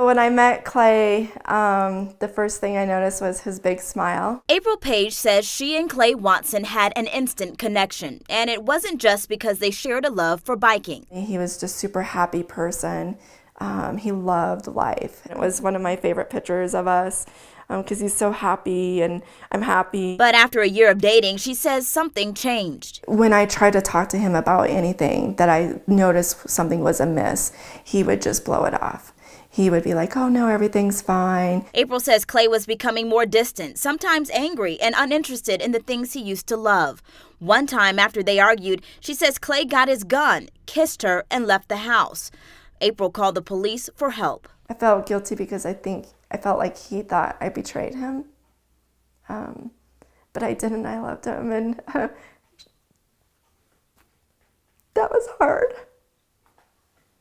when I met Clay, the first thing I noticed was his big smile. April Page says she and Clay Watson had an instant connection, and it wasn't just because they shared a love for biking. He was just a super happy person. He loved life. It was one of my favorite pictures of us because he's so happy and I'm happy. But after a year of dating, she says something changed. When I tried to talk to him about anything that I noticed something was amiss, he would just blow it off. He would be like, oh no, everything's fine. April says Clay was becoming more distant, sometimes angry and uninterested in the things he used to love. One time after they argued, she says Clay got his gun, kissed her, and left the house. April called the police for help. I felt guilty because I felt like he thought I betrayed him. But I didn't. I loved him, and that was hard.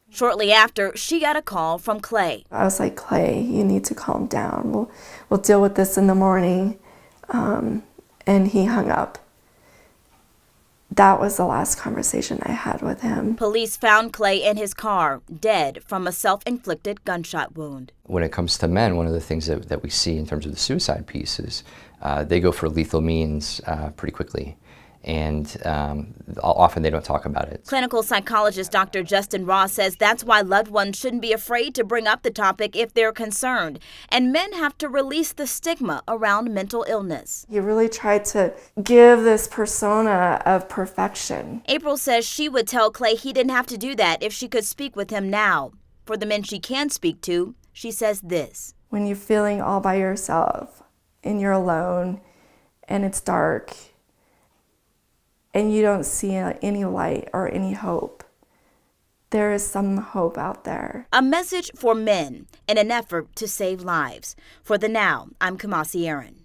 Shortly after, she got a call from Clay. I was like, Clay, you need to calm down. We'll deal with this in the morning. And he hung up. That was the last conversation I had with him. Police found Clay in his car, dead from a self-inflicted gunshot wound. When it comes to men, one of the things that we see in terms of the suicide piece is they go for lethal means pretty quickly. And often they don't talk about it. Clinical psychologist Dr. Justin Ross says that's why loved ones shouldn't be afraid to bring up the topic if they're concerned. And men have to release the stigma around mental illness. He really tried to give this persona of perfection. April says she would tell Clay he didn't have to do that if she could speak with him now. For the men she can speak to, she says this. When you're feeling all by yourself and you're alone and it's dark, and you don't see any light or any hope, there is some hope out there. A message for men in an effort to save lives. For The Now, I'm Kamasi Aaron.